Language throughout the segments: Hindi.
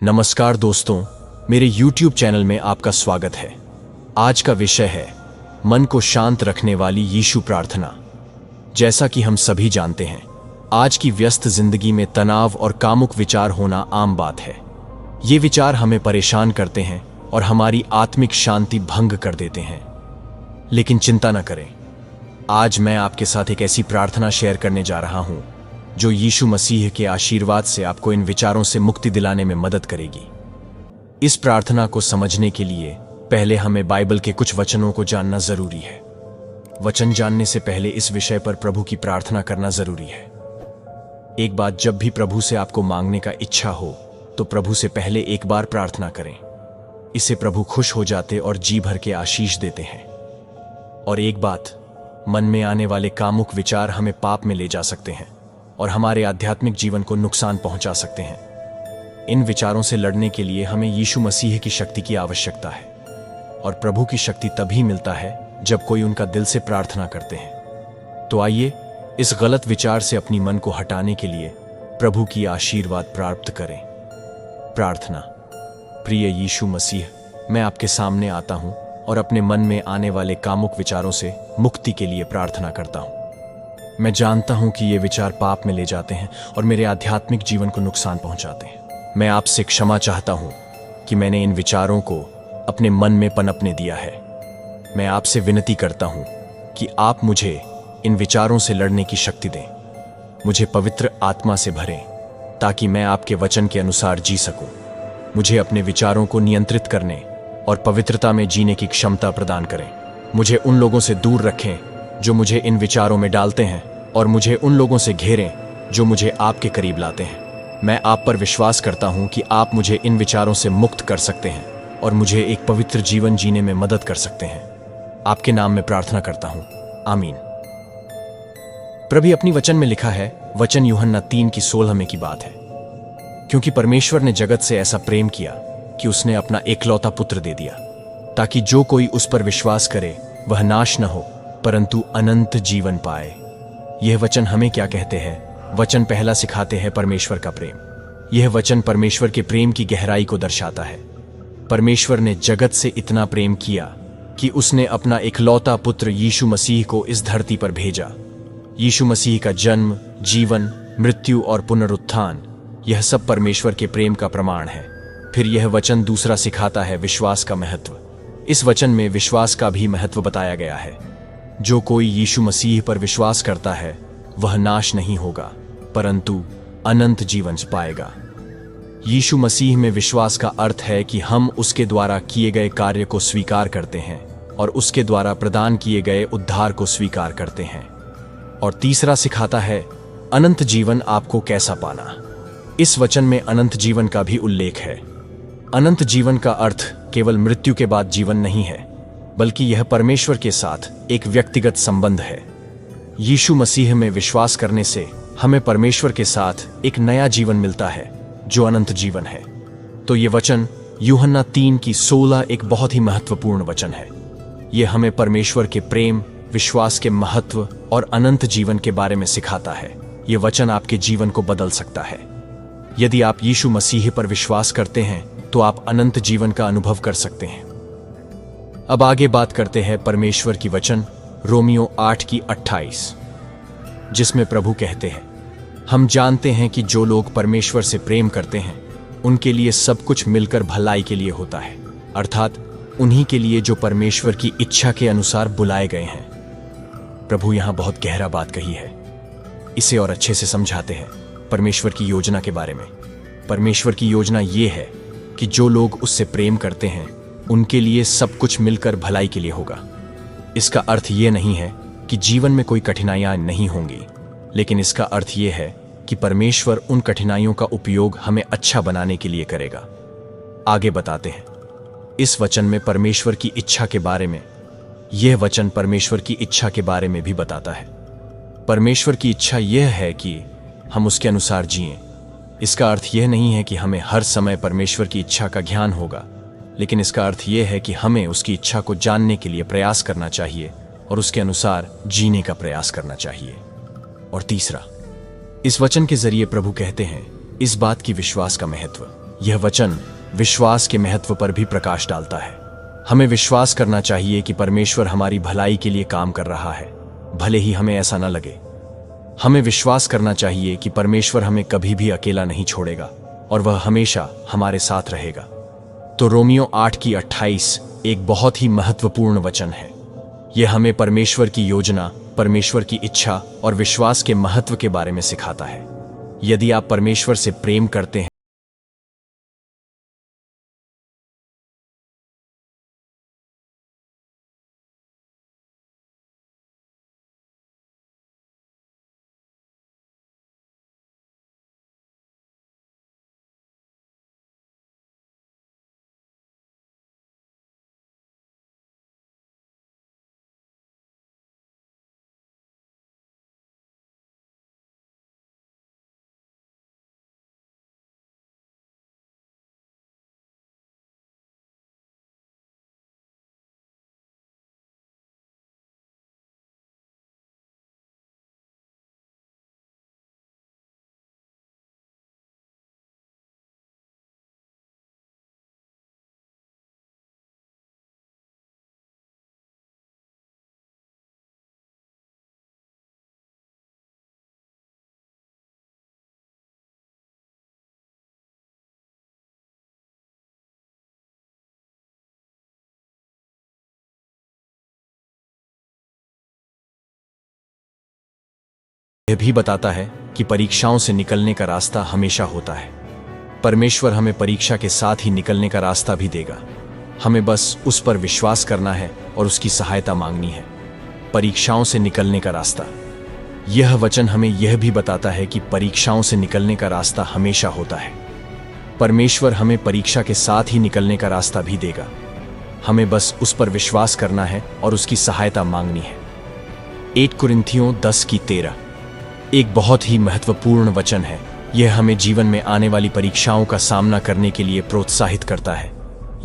नमस्कार दोस्तों, मेरे YouTube चैनल में आपका स्वागत है। आज का विषय है मन को शांत रखने वाली यीशु प्रार्थना। जैसा कि हम सभी जानते हैं, आज की व्यस्त जिंदगी में तनाव और कामुक विचार होना आम बात है। ये विचार हमें परेशान करते हैं और हमारी आत्मिक शांति भंग कर देते हैं। लेकिन चिंता न करें, आज मैं आपके साथ एक ऐसी प्रार्थना शेयर करने जा रहा हूं जो यीशु मसीह के आशीर्वाद से आपको इन विचारों से मुक्ति दिलाने में मदद करेगी। इस प्रार्थना को समझने के लिए पहले हमें बाइबल के कुछ वचनों को जानना जरूरी है। वचन जानने से पहले इस विषय पर प्रभु की प्रार्थना करना जरूरी है। एक बात, जब भी प्रभु से आपको मांगने का इच्छा हो तो प्रभु से पहले एक बार प्रार्थना करें। इससे प्रभु खुश हो जाते और जी भर के आशीष देते हैं। और एक बात, मन में आने वाले कामुक विचार हमें पाप में ले जा सकते हैं और हमारे आध्यात्मिक जीवन को नुकसान पहुंचा सकते हैं। इन विचारों से लड़ने के लिए हमें यीशु मसीह की शक्ति की आवश्यकता है। और प्रभु की शक्ति तभी मिलता है जब कोई उनका दिल से प्रार्थना करते हैं। तो आइए इस गलत विचार से अपनी मन को हटाने के लिए प्रभु की आशीर्वाद प्राप्त करें। प्रार्थना। प्रिय यीशु मसीह, मैं आपके सामने आता हूं और अपने मन में आने वाले कामुक विचारों से मुक्ति के लिए प्रार्थना करता हूं। मैं जानता हूं कि ये विचार पाप में ले जाते हैं और मेरे आध्यात्मिक जीवन को नुकसान पहुंचाते हैं। मैं आपसे क्षमा चाहता हूं कि मैंने इन विचारों को अपने मन में पनपने दिया है। मैं आपसे विनती करता हूं कि आप मुझे इन विचारों से लड़ने की शक्ति दें। मुझे पवित्र आत्मा से भरें ताकि मैं आपके वचन के अनुसार जी सकूं। मुझे अपने विचारों को नियंत्रित करने और पवित्रता में जीने की क्षमता प्रदान करें। मुझे उन लोगों से दूर रखें जो मुझे इन विचारों में डालते हैं और मुझे उन लोगों से घेरें जो मुझे आपके करीब लाते हैं। मैं आप पर विश्वास करता हूं कि आप मुझे इन विचारों से मुक्त कर सकते हैं और मुझे एक पवित्र जीवन जीने में मदद कर सकते हैं। आपके नाम में प्रार्थना करता हूं, आमीन। प्रभु अपनी वचन में लिखा है, वचन यूहन्ना 3:16 में की बात है, क्योंकि परमेश्वर ने जगत से ऐसा प्रेम किया कि उसने अपना एकलौता पुत्र दे दिया, ताकि जो कोई उस पर विश्वास करे वह नाश न हो परंतु अनंत जीवन पाए। यह वचन हमें क्या कहते हैं? वचन पहला सिखाते हैं परमेश्वर का प्रेम। यह वचन परमेश्वर के प्रेम की गहराई को दर्शाता है। परमेश्वर ने जगत से इतना प्रेम किया कि उसने अपना इकलौता पुत्र यीशु मसीह को इस धरती पर भेजा। यीशु मसीह का जन्म, जीवन, मृत्यु और पुनरुत्थान, यह सब परमेश्वर के प्रेम का प्रमाण है। फिर यह वचन दूसरा सिखाता है विश्वास का महत्व। इस वचन में विश्वास का भी महत्व बताया गया है। जो कोई यीशु मसीह पर विश्वास करता है वह नाश नहीं होगा परंतु अनंत जीवन पाएगा। यीशु मसीह में विश्वास का अर्थ है कि हम उसके द्वारा किए गए कार्य को स्वीकार करते हैं और उसके द्वारा प्रदान किए गए उद्धार को स्वीकार करते हैं। और तीसरा सिखाता है अनंत जीवन आपको कैसा पाना। इस वचन में अनंत जीवन का भी उल्लेख है। अनंत जीवन का अर्थ केवल मृत्यु के बाद जीवन नहीं है, बल्कि यह परमेश्वर के साथ एक व्यक्तिगत संबंध है। यीशु मसीह में विश्वास करने से हमें परमेश्वर के साथ एक नया जीवन मिलता है जो अनंत जीवन है। तो ये वचन यूहन्ना 3:16 एक बहुत ही महत्वपूर्ण वचन है। यह हमें परमेश्वर के प्रेम, विश्वास के महत्व और अनंत जीवन के बारे में सिखाता है। यह वचन आपके जीवन को बदल सकता है। यदि आप यीशु मसीह पर विश्वास करते हैं तो आप अनंत जीवन का अनुभव कर सकते हैं। अब आगे बात करते हैं परमेश्वर की वचन रोमियो 8:28, जिसमें प्रभु कहते हैं, हम जानते हैं कि जो लोग परमेश्वर से प्रेम करते हैं उनके लिए सब कुछ मिलकर भलाई के लिए होता है, अर्थात उन्हीं के लिए जो परमेश्वर की इच्छा के अनुसार बुलाए गए हैं। प्रभु यहां बहुत गहरा बात कही है। इसे और अच्छे से समझाते हैं परमेश्वर की योजना के बारे में। परमेश्वर की योजना ये है कि जो लोग उससे प्रेम करते हैं उनके लिए सब कुछ मिलकर भलाई के लिए होगा। इसका अर्थ ये नहीं है कि जीवन में कोई कठिनाइयां नहीं होंगी, लेकिन इसका अर्थ ये है कि परमेश्वर उन कठिनाइयों का उपयोग हमें अच्छा बनाने के लिए करेगा। आगे बताते हैं इस वचन में परमेश्वर की इच्छा के बारे में। यह वचन परमेश्वर की इच्छा के बारे में भी बताता है। परमेश्वर की इच्छा यह है कि हम उसके अनुसार जिएं। इसका अर्थ यह नहीं है कि हमें हर समय परमेश्वर की इच्छा का ज्ञान होगा, लेकिन इसका अर्थ यह है कि हमें उसकी इच्छा को जानने के लिए प्रयास करना चाहिए और उसके अनुसार जीने का प्रयास करना चाहिए। और तीसरा, इस वचन के जरिए प्रभु कहते हैं इस बात की विश्वास का महत्व। यह वचन विश्वास के महत्व पर भी प्रकाश डालता है। हमें विश्वास करना चाहिए कि परमेश्वर हमारी भलाई के लिए काम कर रहा है, भले ही हमें ऐसा न लगे। हमें विश्वास करना चाहिए कि परमेश्वर हमें कभी भी अकेला नहीं छोड़ेगा और वह हमेशा हमारे साथ रहेगा। तो रोमियो 8:28 एक बहुत ही महत्वपूर्ण वचन है। यह हमें परमेश्वर की योजना, परमेश्वर की इच्छा और विश्वास के महत्व के बारे में सिखाता है। यदि आप परमेश्वर से प्रेम करते हैं यह भी बताता है कि परीक्षाओं से निकलने का रास्ता हमेशा होता है। परमेश्वर हमें परीक्षा के साथ ही निकलने का रास्ता भी देगा। हमें बस उस पर विश्वास करना है और उसकी सहायता मांगनी है। परीक्षाओं से निकलने का रास्ता। यह वचन हमें यह भी बताता है कि परीक्षाओं से निकलने का रास्ता हमेशा होता है। परमेश्वर हमें परीक्षा के साथ ही निकलने का रास्ता भी देगा। हमें बस उस पर विश्वास करना है और उसकी सहायता मांगनी है। 1 कुरिन्थियों 10:13 एक बहुत ही महत्वपूर्ण वचन है। यह हमें जीवन में आने वाली परीक्षाओं का सामना करने के लिए प्रोत्साहित करता है।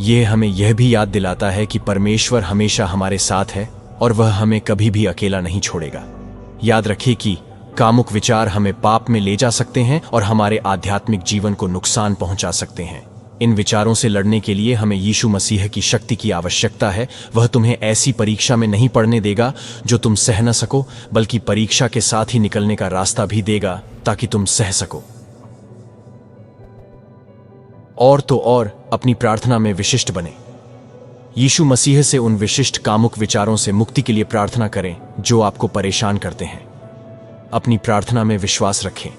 यह हमें यह भी याद दिलाता है कि परमेश्वर हमेशा हमारे साथ है और वह हमें कभी भी अकेला नहीं छोड़ेगा। याद रखें कि कामुक विचार हमें पाप में ले जा सकते हैं और हमारे आध्यात्मिक जीवन को नुकसान पहुंचा सकते हैं। इन विचारों से लड़ने के लिए हमें यीशु मसीह की शक्ति की आवश्यकता है। वह तुम्हें ऐसी परीक्षा में नहीं पड़ने देगा जो तुम सह न सको, बल्कि परीक्षा के साथ ही निकलने का रास्ता भी देगा ताकि तुम सह सको। और तो और अपनी प्रार्थना में विशिष्ट बने। यीशु मसीह से उन विशिष्ट कामुक विचारों से मुक्ति के लिए प्रार्थना करें जो आपको परेशान करते हैं। अपनी प्रार्थना में विश्वास रखें।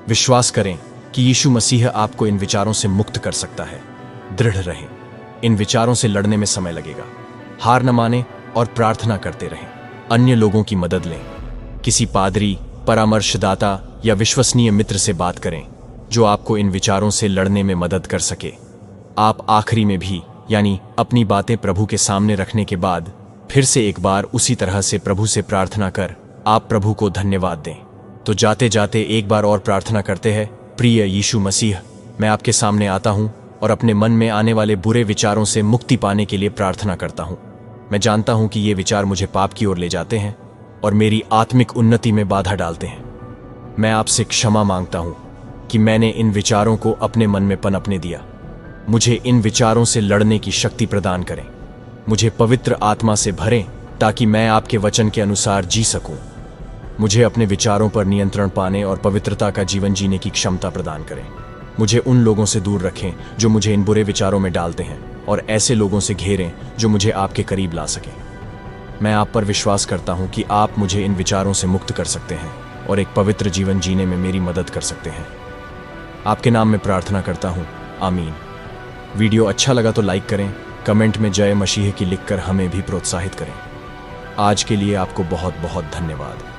विश्वास करें कि यीशु मसीह आपको इन विचारों से मुक्त कर सकता है। दृढ़ रहें। इन विचारों से लड़ने में समय लगेगा। हार न माने और प्रार्थना करते रहें। अन्य लोगों की मदद लें। किसी पादरी, परामर्शदाता या विश्वसनीय मित्र से बात करें जो आपको इन विचारों से लड़ने में मदद कर सके। आप आखिरी में भी, यानी अपनी बातें प्रभु के सामने रखने के बाद, फिर से एक बार उसी तरह से प्रभु से प्रार्थना कर आप प्रभु को धन्यवाद दें। तो जाते जाते एक बार और प्रार्थना करते हैं। प्रिय यीशु मसीह, मैं आपके सामने आता हूं और अपने मन में आने वाले बुरे विचारों से मुक्ति पाने के लिए प्रार्थना करता हूं। मैं जानता हूं कि ये विचार मुझे पाप की ओर ले जाते हैं और मेरी आत्मिक उन्नति में बाधा डालते हैं। मैं आपसे क्षमा मांगता हूं कि मैंने इन विचारों को अपने मन में पनपने दिया। मुझे इन विचारों से लड़ने की शक्ति प्रदान करें। मुझे पवित्र आत्मा से भरें ताकि मैं आपके वचन के अनुसार जी सकूं। मुझे अपने विचारों पर नियंत्रण पाने और पवित्रता का जीवन जीने की क्षमता प्रदान करें। मुझे उन लोगों से दूर रखें जो मुझे इन बुरे विचारों में डालते हैं और ऐसे लोगों से घेरें जो मुझे आपके करीब ला सकें। मैं आप पर विश्वास करता हूं कि आप मुझे इन विचारों से मुक्त कर सकते हैं और एक पवित्र जीवन जीने में मेरी मदद कर सकते हैं। आपके नाम में प्रार्थना करता हूं, आमीन। वीडियो अच्छा लगा तो लाइक करें, कमेंट में जय मसीह की लिखकर हमें भी प्रोत्साहित करें। आज के लिए आपको बहुत बहुत धन्यवाद।